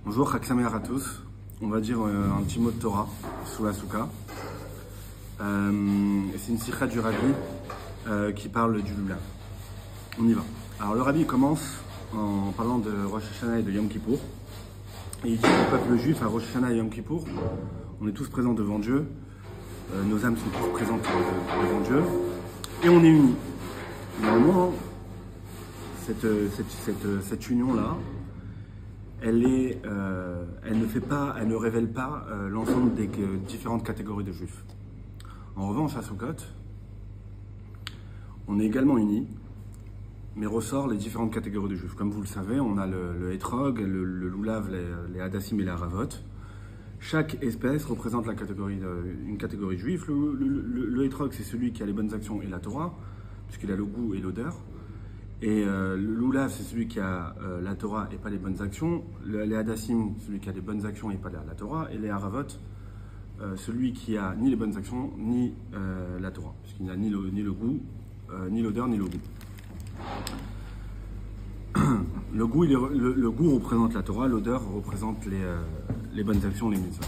Bonjour, Chag Sameach à tous. On va dire un petit mot de Torah sous la souka. C'est une sikha du Rabbi qui parle du lulav. On y va. Alors le Rabbi commence en parlant de Rosh Hashanah et de Yom Kippour. Et il dit au peuple juif à Rosh Hashanah et Yom Kippour, on est tous présents devant Dieu, nos âmes sont tous présentes devant Dieu, et on est unis. Normalement, cette union-là, elle ne révèle pas l'ensemble des différentes catégories de juifs. En revanche, à Sukkot, on est également unis, mais ressort les différentes catégories de juifs. Comme vous le savez, on a le hétrog, le lulav, les hadassim et les haravot. Chaque espèce représente une catégorie juive. Le hétrog, c'est celui qui a les bonnes actions et la Torah, puisqu'il a le goût et l'odeur. Et le lulav, c'est celui qui a la Torah et pas les bonnes actions. Les hadassim, celui qui a les bonnes actions et pas la Torah. Et les haravot, celui qui a ni les bonnes actions ni la Torah, puisqu'il n'a ni le goût, ni l'odeur, ni le goût. Le goût représente la Torah, l'odeur représente les bonnes actions, les mitzvot.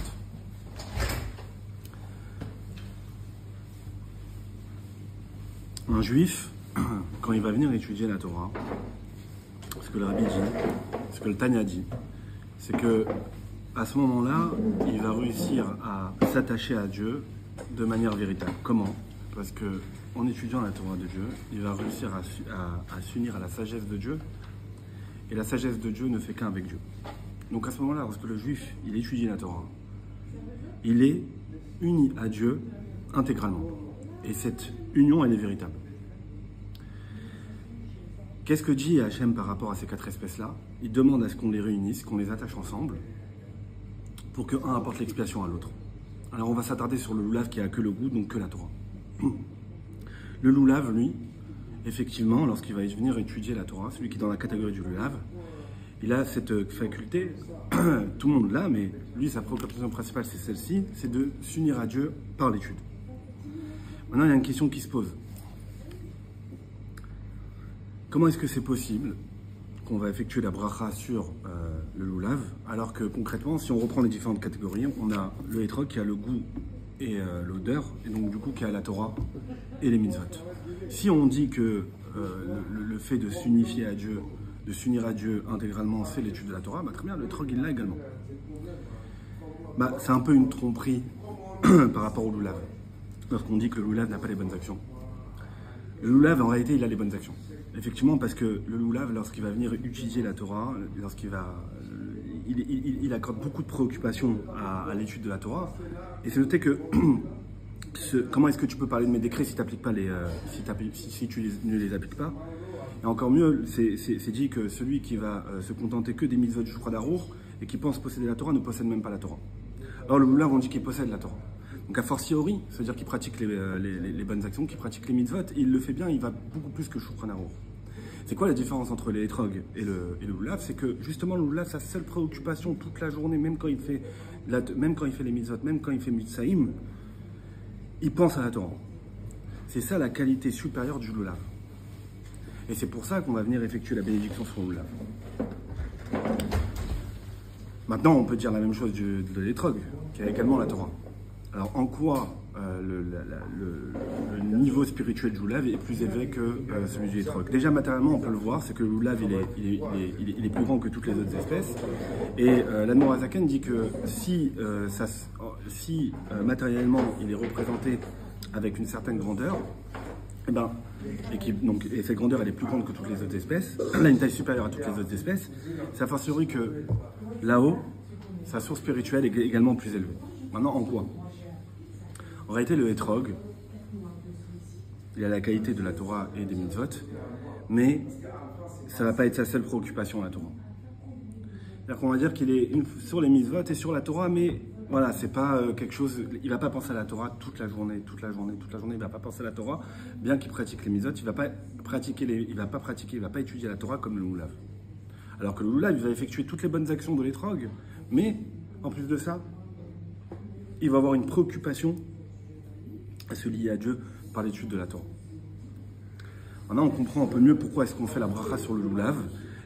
Un juif, quand il va venir étudier la Torah, ce que le Rabbi dit, ce que le Tanya dit, c'est que à ce moment-là, il va réussir à s'attacher à Dieu de manière véritable. Comment? Parce que en étudiant la Torah de Dieu, il va réussir à s'unir à la sagesse de Dieu, et la sagesse de Dieu ne fait qu'un avec Dieu. Donc à ce moment-là, lorsque le juif il étudie la Torah, il est uni à Dieu intégralement, et cette union elle est véritable. Qu'est-ce que dit Hachem par rapport à ces quatre espèces-là? Il demande à ce qu'on les réunisse, qu'on les attache ensemble, pour que un apporte l'expiation à l'autre. Alors on va s'attarder sur le lulav qui a que le goût, donc que la Torah. Le lulav, lui, effectivement, lorsqu'il va venir étudier la Torah, celui qui est dans la catégorie du lulav, il a cette faculté, tout le monde l'a, mais lui, sa préoccupation principale, c'est celle-ci, c'est de s'unir à Dieu par l'étude. Maintenant, il y a une question qui se pose. Comment est-ce que c'est possible qu'on va effectuer la bracha sur le lulav, alors que concrètement, si on reprend les différentes catégories, on a le hétrog qui a le goût et l'odeur, et donc du coup qui a la Torah et les mitzvot. Si on dit que le fait de s'unifier à Dieu, de s'unir à Dieu intégralement, c'est l'étude de la Torah, très bien, le hétrog il l'a également. C'est un peu une tromperie par rapport au lulav, lorsqu'on dit que le lulav n'a pas les bonnes actions. Le lulav, en réalité, il a les bonnes actions. Effectivement, parce que le lulav, lorsqu'il va venir étudier la Torah, il accorde beaucoup de préoccupations à l'étude de la Torah. Et c'est noté que comment est-ce que tu peux parler de mes décrets si, si tu ne les appliques pas? Et encore mieux, c'est dit que celui qui va se contenter que des mitzvot du Shulchan Aruch et qui pense posséder la Torah ne possède même pas la Torah. Alors le lulav, on dit qu'il possède la Torah. Donc a fortiori, c'est-à-dire qu'il pratique les bonnes actions, qu'il pratique les mitzvot, et il le fait bien, il va beaucoup plus que Shulchan Aruch. C'est quoi la différence entre les hétrog et le lulav? C'est que justement le lulav, sa seule préoccupation toute la journée, même quand il fait les mitzvot, même quand il fait mitzaïm, il pense à la Torah. C'est ça la qualité supérieure du lulav. Et c'est pour ça qu'on va venir effectuer la bénédiction sur le lulav. Maintenant, on peut dire la même chose de l'hétrog, qui a également la Torah. Alors, en quoi le niveau spirituel du lulav est plus élevé que celui du hétrog? Déjà, matériellement, on peut le voir, c'est que le lulav, il est plus grand que toutes les autres espèces. Et l'Admor Hazaken dit que si matériellement, il est représenté avec une certaine grandeur, et cette grandeur, elle est plus grande que toutes les autres espèces, elle a une taille supérieure à toutes les autres espèces, c'est a fortiori que là-haut, sa source spirituelle est également plus élevée. Maintenant, en quoi? En réalité, le hétrog, il a la qualité de la Torah et des mitzvot, mais ça ne va pas être sa seule préoccupation, la Torah. C'est-à-dire qu'on va dire qu'il est sur les mitzvot et sur la Torah, mais voilà, c'est pas quelque chose. Il ne va pas penser à la Torah toute la journée, il ne va pas penser à la Torah, bien qu'il pratique les mitzvot, il ne va pas étudier la Torah comme le lulav. Alors que le lulav, il va effectuer toutes les bonnes actions de l'hétrog, mais en plus de ça, il va avoir une préoccupation à se lier à Dieu par l'étude de la Torah. Maintenant, on comprend un peu mieux pourquoi est-ce qu'on fait la bracha sur le lulav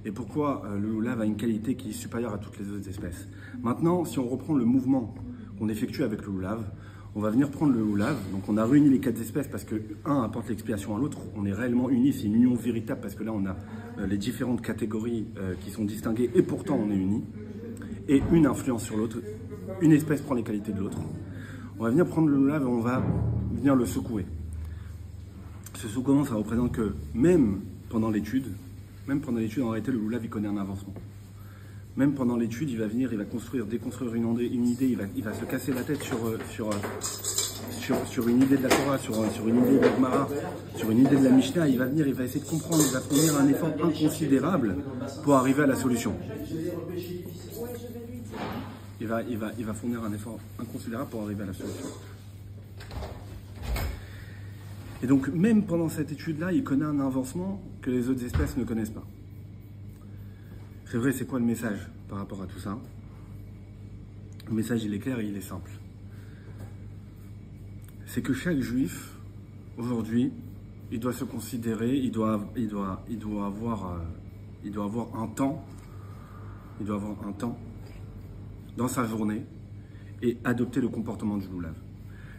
et pourquoi le loulav a une qualité qui est supérieure à toutes les autres espèces. Maintenant, si on reprend le mouvement qu'on effectue avec le loulav, on va venir prendre le loulav. Donc on a réuni les 4 espèces parce que un apporte l'expiation à l'autre. On est réellement unis, c'est une union véritable parce que là on a les différentes catégories qui sont distinguées et pourtant on est unis. Et une influence sur l'autre, une espèce prend les qualités de l'autre. On va venir prendre le loulav et on va venir le secouer. Ce secouement, ça représente que même pendant l'étude, en réalité, le loulav, il connaît un avancement. Même pendant l'étude, il va venir, il va déconstruire une idée, il va se casser la tête sur une idée de la Torah, sur une idée de la Gemara, sur une idée de la Mishnah. Il va venir, il va essayer de comprendre, il va fournir un effort inconsidérable pour arriver à la solution. Il va fournir un effort inconsidérable pour arriver à la solution. Et donc, même pendant cette étude-là, il connaît un avancement que les autres espèces ne connaissent pas. C'est vrai, c'est quoi le message par rapport à tout ça? Le message, il est clair et il est simple. C'est que chaque juif, aujourd'hui, il doit se considérer, il doit avoir un temps dans sa journée et adopter le comportement du loulav.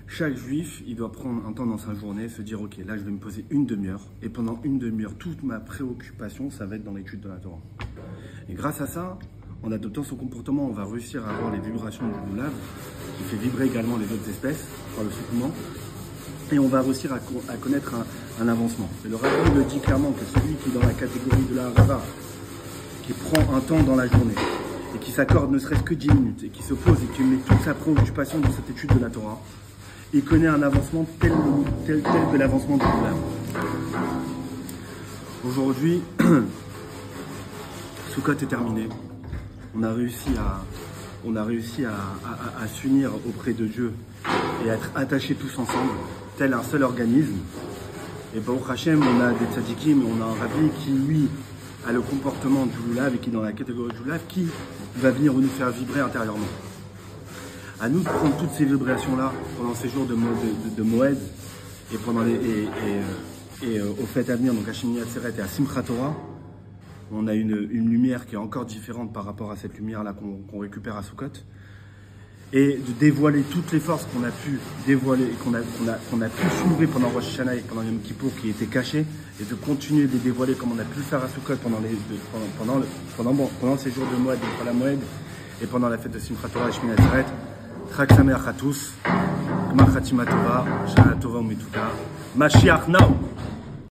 Chaque juif, il doit prendre un temps dans sa journée, se dire ok, là je vais me poser une demi-heure et pendant une demi-heure, toute ma préoccupation, ça va être dans l'étude de la Torah. Et grâce à ça, en adoptant son comportement, on va réussir à avoir les vibrations du loulav qui fait vibrer également les autres espèces par le secouement et on va réussir à connaître un avancement. Et le Rabbi le dit clairement que celui qui est dans la catégorie de la Harava, qui prend un temps dans la journée et qui s'accorde ne serait-ce que 10 minutes et qui se pose et qui met toute sa préoccupation dans cette étude de la Torah, il connaît un avancement tel que l'avancement du loulav. Aujourd'hui, Sukkot est terminé. On a réussi à s'unir auprès de Dieu et à être attachés tous ensemble, tel un seul organisme. Et Baruch Hashem, on a des tzadikim, on a un rabbi qui, lui, a le comportement du loulav et qui est dans la catégorie du loulav, qui va venir nous faire vibrer intérieurement. À nous de prendre toutes ces vibrations-là pendant ces jours de Moed et pendant aux fêtes à venir, donc à Shemini Atzeret et à Simchat Torah. On a une lumière qui est encore différente par rapport à cette lumière-là qu'on récupère à Sukkot. Et de dévoiler toutes les forces qu'on a pu dévoiler et qu'on a pu soulever pendant Rosh Hashanah et pendant Yom Kippour qui étaient cachées, et de continuer de les dévoiler comme on a pu le faire à Sukkot pendant ces jours de Moed, de la Moed, et pendant la fête de Simchat Torah et Shemini Atzeret. Chag Sameach à tous, Gmar Chatima Tova, Shana Tova U'Metuta, Mashiach now.